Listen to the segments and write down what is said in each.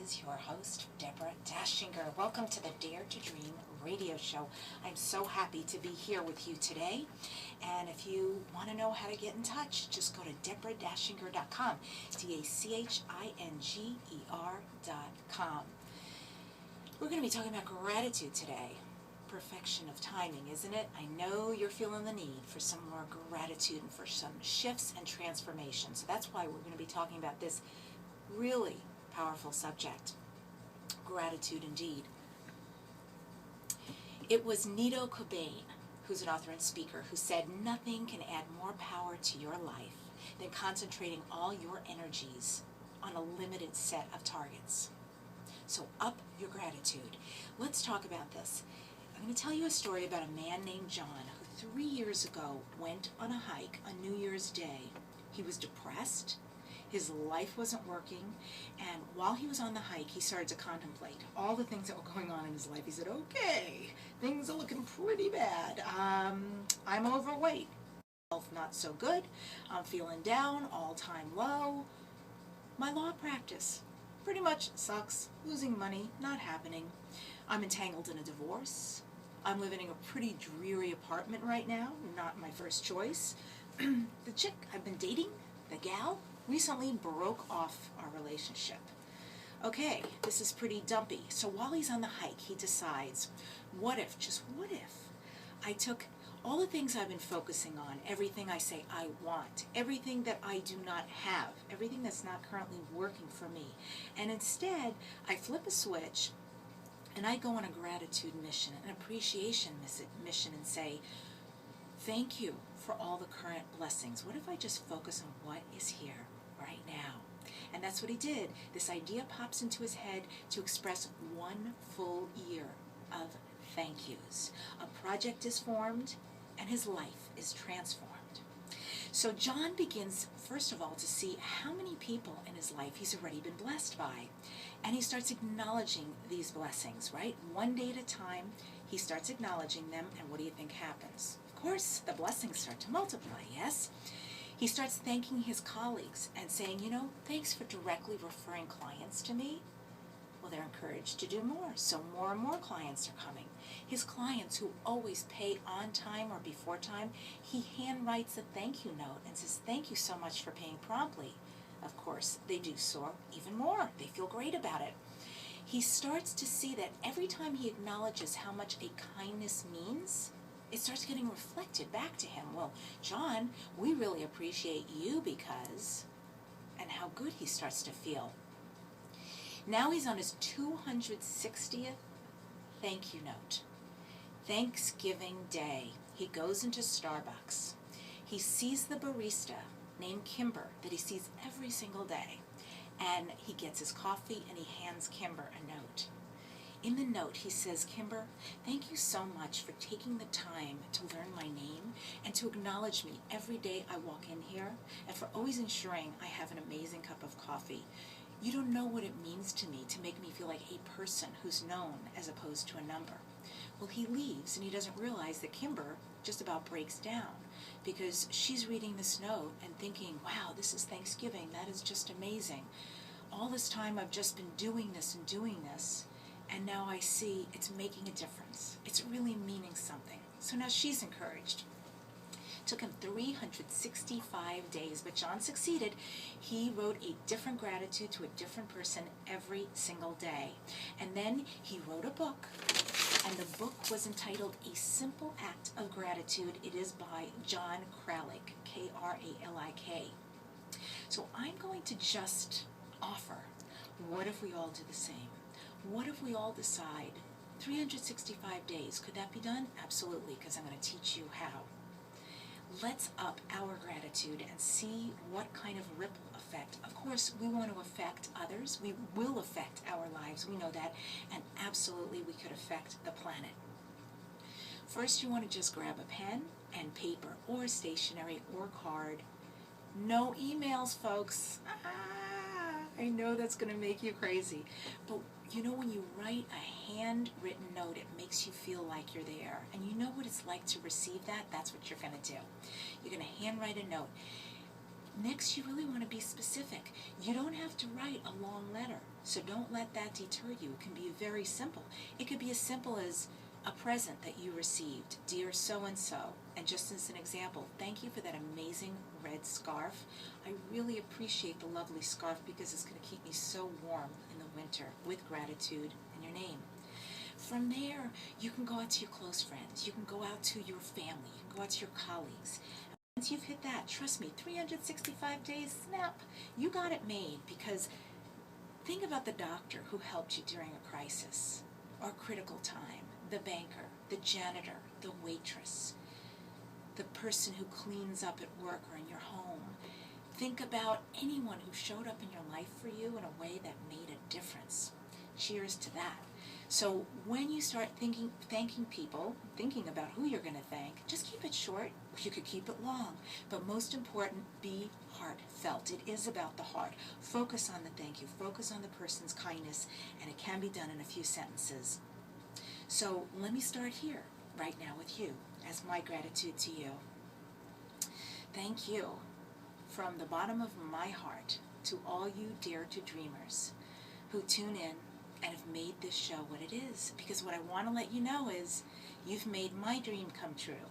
is your host, Deborah Dachinger. Welcome to the Dare to Dream radio show. I'm so happy to be here with you today. And if you want to know how to get in touch, just go to DeborahDachinger.com, DaChinger.com. We're going to be talking about gratitude today. Perfection of timing, isn't it? I know you're feeling the need for some more gratitude and for some shifts and transformation. So that's why we're going to be talking about this really powerful subject. Gratitude indeed. It was Nito Cobain, who's an author and speaker, who said, "Nothing can add more power to your life than concentrating all your energies on a limited set of targets." So up your gratitude. Let's talk about this. I'm going to tell you a story about a man named John who 3 years ago went on a hike on New Year's Day. He was depressed, his life wasn't working, and while he was on the hike, he started to contemplate all the things that were going on in his life. He said, okay, things are looking pretty bad. I'm overweight, health not so good, I'm feeling down, all-time low. My law practice pretty much sucks, losing money, not happening. I'm entangled in a divorce. I'm living in a pretty dreary apartment right now, not my first choice. The chick I've been dating, the gal, recently broke off our relationship. Okay, this is pretty dumpy. So while he's on the hike, he decides, what if, just what if, I took all the things I've been focusing on, everything I say I want, everything that I do not have, everything that's not currently working for me, and instead I flip a switch and I go on a gratitude mission, an appreciation mission, and say, thank you for all the current blessings. What if I just focus on what is here right now? And that's what he did. This idea pops into his head to express 1 full year of thank yous. A project is formed, and his life is transformed. So John begins, first of all, to see how many people in his life he's already been blessed by. And he starts acknowledging these blessings, right? One day at a time, he starts acknowledging them, and what do you think happens? Of course, the blessings start to multiply, yes? He starts thanking his colleagues and saying, thanks for directly referring clients to me. Well, they're encouraged to do more, so more and more clients are coming. His clients who always pay on time or before time, he handwrites a thank you note and says, thank you so much for paying promptly. Of course, they do so even more. They feel great about it. He starts to see that every time he acknowledges how much a kindness means, it starts getting reflected back to him. Well, John, we really appreciate you because, and how good he starts to feel. Now he's on his 260th thank you note. Thanksgiving Day. He goes into Starbucks. He sees the barista named Kimber that he sees every single day. And he gets his coffee and he hands Kimber a note. In the note he says, Kimber, thank you so much for taking the time to learn my name and to acknowledge me every day I walk in here, and for always ensuring I have an amazing cup of coffee. You don't know what it means to me to make me feel like a person who's known as opposed to a number. Well, he leaves and he doesn't realize that Kimber just about breaks down because she's reading this note and thinking, wow, this is Thanksgiving. That is just amazing. All this time I've just been doing this and doing this, and now I see it's making a difference. It's really meaning something. So now she's encouraged. Took him 365 days, but John succeeded. He wrote a different gratitude to a different person every single day. And then he wrote a book, and the book was entitled A Simple Act of Gratitude. It is by John Kralik, K-R-A-L-I-K. So I'm going to just offer, what if we all do the same? What if we all decide 365 days? Could that be done? Absolutely, because I'm going to teach you how. Let's up our gratitude and see what kind of ripple effect. Of course, we want to affect others. We will affect our lives. We know that. And absolutely, we could affect the planet. First, you want to just grab a pen and paper or stationery or card. No emails, folks. I know that's going to make you crazy. But when you write a handwritten note, it makes you feel like you're there. And you know what it's like to receive that? That's what you're going to do. You're going to handwrite a note. Next, you really want to be specific. You don't have to write a long letter, so don't let that deter you. It can be very simple. It could be as simple as a present that you received, dear so-and-so, and just as an example, thank you for that amazing red scarf. I really appreciate the lovely scarf because it's going to keep me so warm in the winter, with gratitude and your name. From there, you can go out to your close friends, you can go out to your family, you can go out to your colleagues. Once you've hit that, trust me, 365 days, snap, you got it made. Because think about the doctor who helped you during a crisis or a critical time, the banker, the janitor, the waitress, the person who cleans up at work or in your home. Think about anyone who showed up in your life for you in a way that made a difference. Cheers to that. So when you start thanking people, thinking about who you're going to thank, just keep it short. You could keep it long. But most important, be heartfelt. It is about the heart. Focus on the thank you. Focus on the person's kindness, and it can be done in a few sentences. So let me start here, right now with you, as my gratitude to you. Thank you from the bottom of my heart to all you Dare to Dreamers who tune in and have made this show what it is. Because what I want to let you know is you've made my dream come true.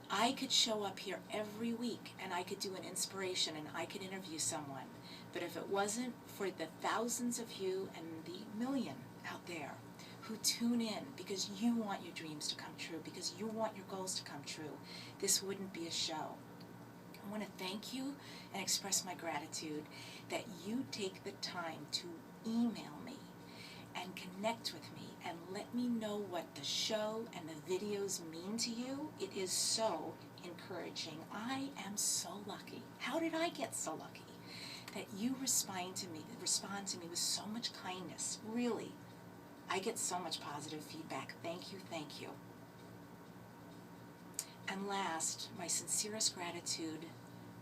I could show up here every week and I could do an inspiration and I could interview someone. But if it wasn't for the thousands of you and the million out there who tune in because you want your dreams to come true, because you want your goals to come true, this wouldn't be a show. I want to thank you and express my gratitude that you take the time to email me and connect with me and let me know what the show and the videos mean to you. It is so encouraging. I am so lucky. How did I get so lucky? That you respond to me with so much kindness. Really, I get so much positive feedback. Thank you, thank you. And last, my sincerest gratitude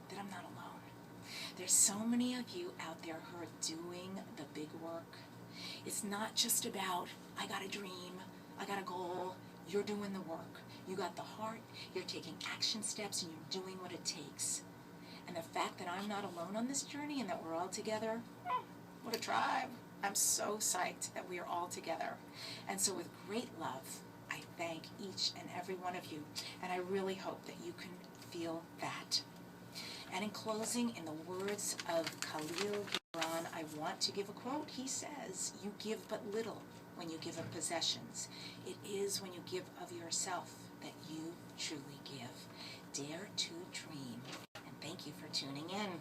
that I'm not alone. There's so many of you out there who are doing the big work. It's not just about, I got a dream, I got a goal. You're doing the work. You got the heart, you're taking action steps, and you're doing what it takes. And the fact that I'm not alone on this journey and that we're all together, what a tribe. I'm so psyched that we are all together. And so with great love, I thank each and every one of you. And I really hope that you can feel that. And in closing, in the words of Khalil Gibran, I want to give a quote. He says, "You give but little when you give of possessions. It is when you give of yourself that you truly give." Dare to dream. And thank you for tuning in.